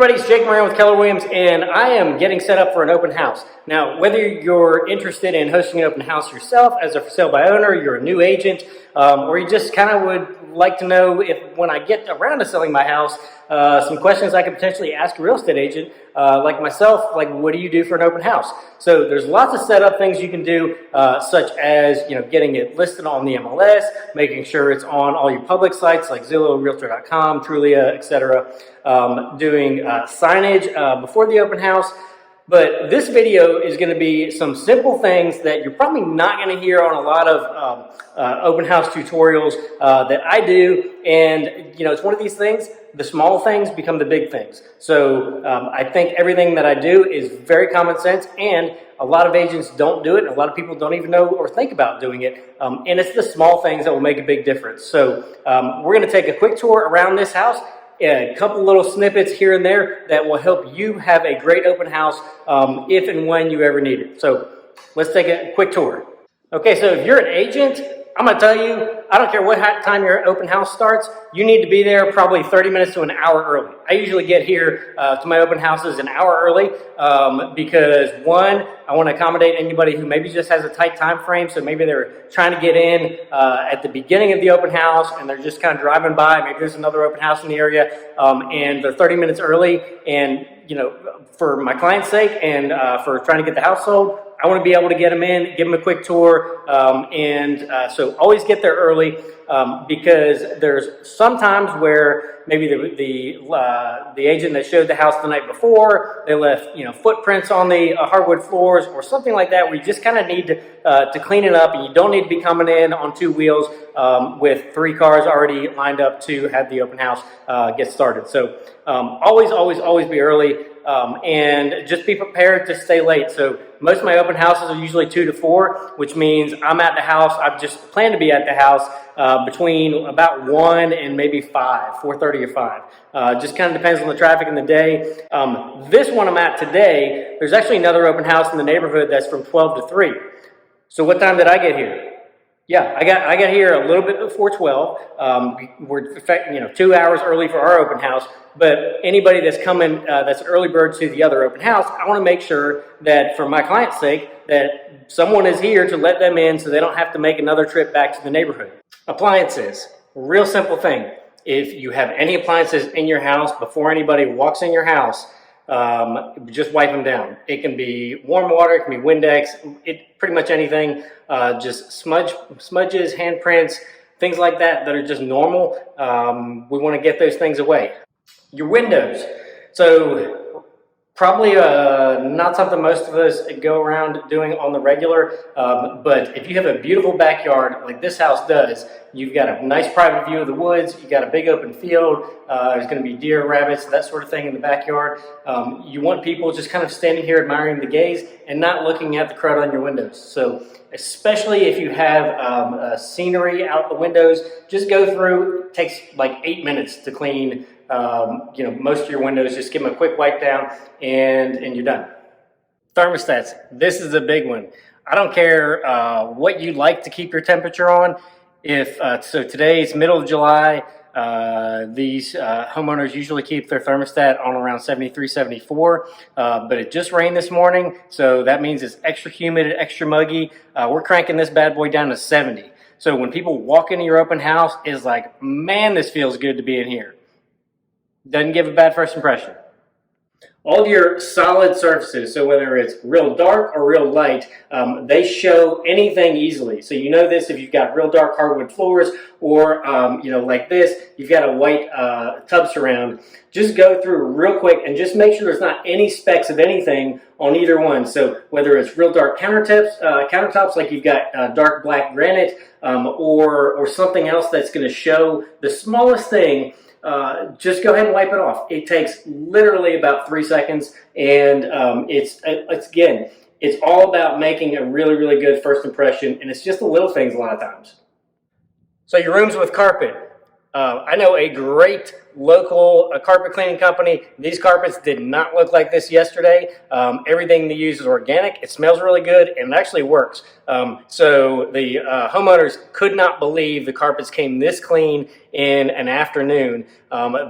everybody, it's Jake Moran with Keller Williams, and I am getting set up for an open house. Now, whether you're interested in hosting an open house yourself as a for sale by owner, you're a new agent, or you just kind of would like to know if when I get around to selling my house, some questions I could potentially ask a real estate agent, like myself, like what do you do for an open house? So there's lots of setup things you can do, such as getting it listed on the MLS, making sure it's on all your public sites like Zillow, Realtor.com, Trulia, etc. Doing signage before the open house. But this video is going to be some simple things that you're probably not going to hear on a lot of open house tutorials that I do. And, it's one of these things, the small things become the big things. So I think everything that I do is very common sense, and a lot of agents don't do it. And a lot of people don't even know or think about doing it. And it's the small things that will make a big difference. So we're going to take a quick tour around this house. A couple little snippets here and there that will help you have a great open house if and when you ever need it. So let's take a quick tour. Okay, so if you're an agent, I'm going to tell you, I don't care what time your open house starts, you need to be there probably 30 minutes to an hour early. I usually get here to my open houses an hour early because, one, I want to accommodate anybody who maybe just has a tight time frame. So maybe they're trying to get in at the beginning of the open house and they're just kind of driving by. Maybe there's another open house in the area and they're 30 minutes early. And, for my client's sake and for trying to get the house sold, I want to be able to get them in, give them a quick tour, so always get there early because there's sometimes where maybe the agent that showed the house the night before, they left footprints on the hardwood floors or something like that, where you just kind of need to clean it up, and you don't need to be coming in on two wheels with three cars already lined up to have the open house get started. So always be early. And just be prepared to stay late. So most of my open houses are usually 2 to 4, which means I'm at the house. I've just planned to be at the house between about 1 and maybe 4:30 or 5. Just kind of depends on the traffic in the day. This one I'm at today, there's actually another open house in the neighborhood that's from 12 to 3. So what time did I get here? Yeah, I got here a little bit before 12. We're 2 hours early for our open house. But anybody that's coming, that's an early bird to the other open house, I want to make sure that for my client's sake, that someone is here to let them in so they don't have to make another trip back to the neighborhood. Appliances, real simple thing. If you have any appliances in your house before anybody walks in your house, just wipe them down. It can be warm water, it can be Windex, pretty much anything. Just smudges, handprints, things like that are just normal. We want to get those things away. Your windows. So probably not something most of us go around doing on the regular, but if you have a beautiful backyard like this house does, you've got a nice private view of the woods, you've got a big open field, there's going to be deer, rabbits, that sort of thing in the backyard. You want people just kind of standing here admiring the gaze and not looking at the crud on your windows. So especially if you have scenery out the windows, just go through. It takes like 8 minutes to clean most of your windows. Just give them a quick wipe down and you're done. Thermostats. This is a big one. I don't care what you like to keep your temperature on. So today it's middle of July. These homeowners usually keep their thermostat on around 73, 74, but it just rained this morning, so that means it's extra humid and extra muggy. We're cranking this bad boy down to 70. So when people walk into your open house, it's like, man, this feels good to be in here. Doesn't give a bad first impression. All of your solid surfaces, so whether it's real dark or real light, they show anything easily. So you know this if you've got real dark hardwood floors or, like this, you've got a white tub surround. Just go through real quick and just make sure there's not any specks of anything on either one. So whether it's real dark countertops like you've got dark black granite or something else that's going to show the smallest thing, just go ahead and wipe it off. It takes literally about 3 seconds, and it's all about making a really, really good first impression, and it's just the little things a lot of times. So your rooms with carpet. I know a great local carpet cleaning company. These carpets did not look like this yesterday. Everything they use is organic. It smells really good, and it actually works. So the homeowners could not believe the carpets came this clean in an afternoon.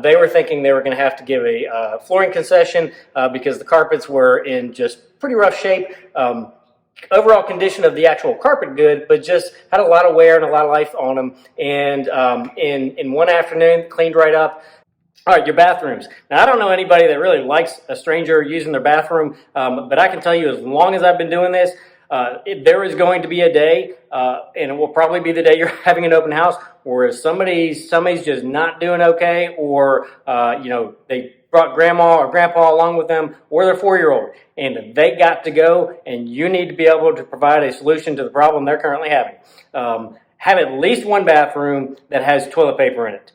They were thinking they were going to have to give a flooring concession because the carpets were in just pretty rough shape. Overall condition of the actual carpet good, but just had a lot of wear and a lot of life on them. And in one afternoon, cleaned right up. All right, your bathrooms. Now, I don't know anybody that really likes a stranger using their bathroom, but I can tell you, as long as I've been doing this, there is going to be a day, and it will probably be the day you're having an open house, where somebody's just not doing okay, or they brought grandma or grandpa along with them, or their 4-year-old, and they got to go, and you need to be able to provide a solution to the problem they're currently having. Have at least one bathroom that has toilet paper in it.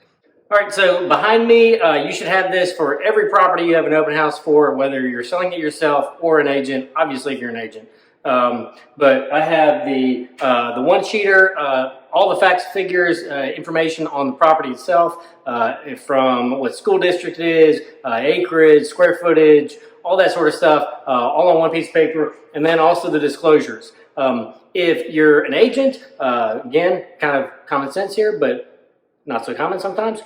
All right, so behind me, you should have this for every property you have an open house for, whether you're selling it yourself or an agent, obviously if you're an agent. But I have the one-sheeter, all the facts, figures, information on the property itself, from what school district it is, acreage, square footage, all that sort of stuff, all on one piece of paper, and then also the disclosures. If you're an agent, again, kind of common sense here, but not so common sometimes.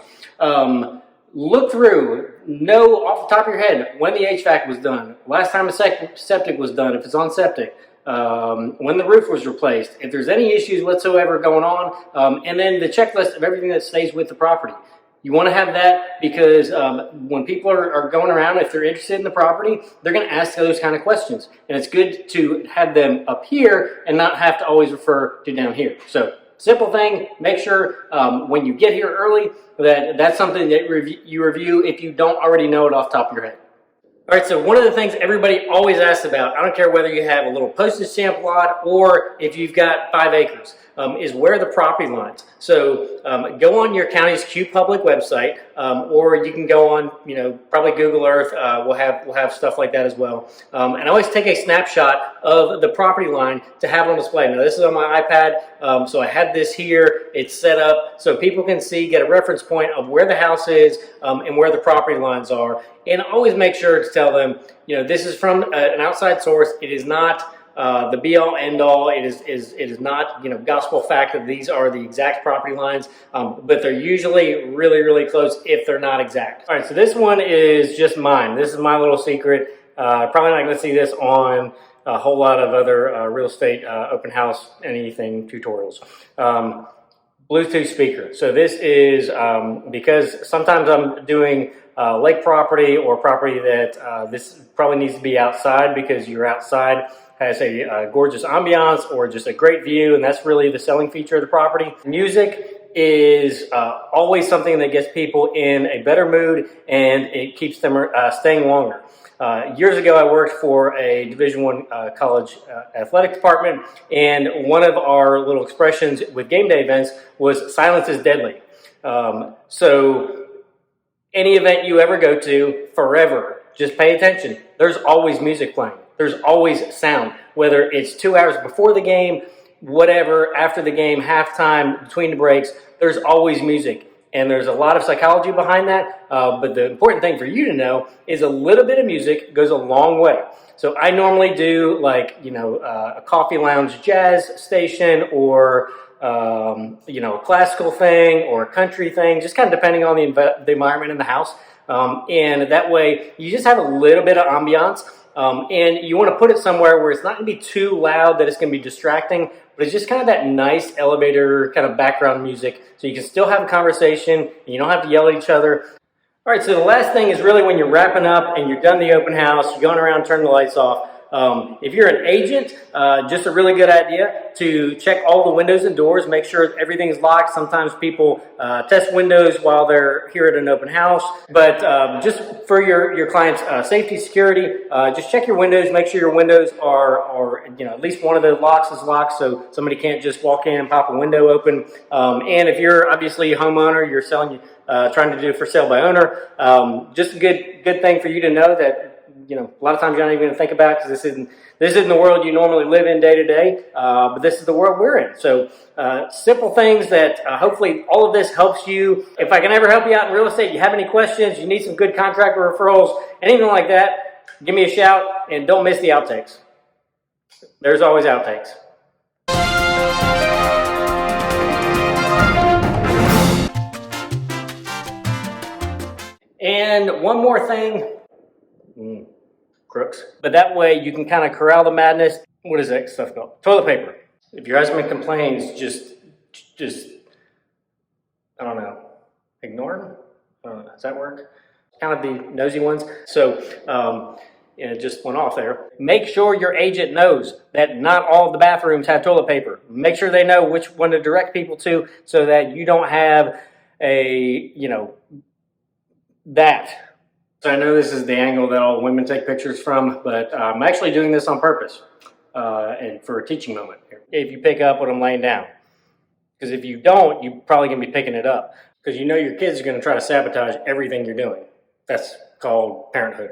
Look through, know off the top of your head when the HVAC was done, last time a septic was done, if it's on septic, when the roof was replaced, if there's any issues whatsoever going on, and then the checklist of everything that stays with the property. You want to have that because when people are going around, if they're interested in the property, they're going to ask those kind of questions. And it's good to have them up here and not have to always refer to down here. So simple thing, make sure when you get here early that's something that you review if you don't already know it off the top of your head. All right, so one of the things everybody always asks about, I don't care whether you have a little postage stamp lot or if you've got 5 acres, is where are the property lines. So go on your county's Q Public website, or you can go on, probably Google Earth. We'll have stuff like that as well. And I always take a snapshot of the property line to have it on display. Now this is on my iPad, so I had this here. It's set up so people can see, get a reference point of where the house is and where the property lines are. And always make sure to tell them, this is from an outside source. It is not the be-all, end-all. It is not, gospel fact that these are the exact property lines, but they're usually really, really close if they're not exact. All right, so this one is just mine. This is my little secret. Probably not going to see this on a whole lot of other real estate open house anything tutorials. Bluetooth speaker. So this is because sometimes I'm doing lake property or property that this probably needs to be outside because you're outside, has a gorgeous ambiance or just a great view, and that's really the selling feature of the property. Music is always something that gets people in a better mood and it keeps them staying longer. Years ago, I worked for a Division I college athletic department, and one of our little expressions with game day events was silence is deadly. So any event you ever go to, forever, just pay attention. There's always music playing. There's always sound, whether it's 2 hours before the game, whatever, after the game, halftime, between the breaks, there's always music. And there's a lot of psychology behind that, but the important thing for you to know is a little bit of music goes a long way. So I normally do a coffee lounge jazz station or a classical thing or a country thing, just kind of depending on the environment in the house. And that way you just have a little bit of ambiance. And you want to put it somewhere where it's not going to be too loud that it's going to be distracting, but it's just kind of that nice elevator kind of background music so you can still have a conversation and you don't have to yell at each other. All right, so the last thing is really when you're wrapping up and you're done the open house, you're going around, turning the lights off. If you're an agent, just a really good idea to check all the windows and doors, make sure everything's locked. Sometimes people test windows while they're here at an open house, but just for your clients' safety, security, just check your windows, make sure your windows are at least one of the locks is locked so somebody can't just walk in and pop a window open. And if you're obviously a homeowner, you're selling, trying to do for sale by owner, just a good thing for you to know that a lot of times you're not even going to think about, because this isn't the world you normally live in day to day, but this is the world we're in. So simple things that hopefully all of this helps you. If I can ever help you out in real estate, you have any questions, you need some good contractor referrals, anything like that, give me a shout, and don't miss the outtakes. There's always outtakes. And one more thing, crooks. But that way you can kind of corral the madness. What is that stuff called? Toilet paper. If your husband complains, just I don't know, ignore him? Does that work? Kind of the nosy ones. So, it just went off there. Make sure your agent knows that not all of the bathrooms have toilet paper. Make sure they know which one to direct people to, so that you don't have that. So I know this is the angle that all the women take pictures from, but I'm actually doing this on purpose and for a teaching moment. If you pick up what I'm laying down. Because if you don't, you're probably going to be picking it up. Because your kids are going to try to sabotage everything you're doing. That's called parenthood.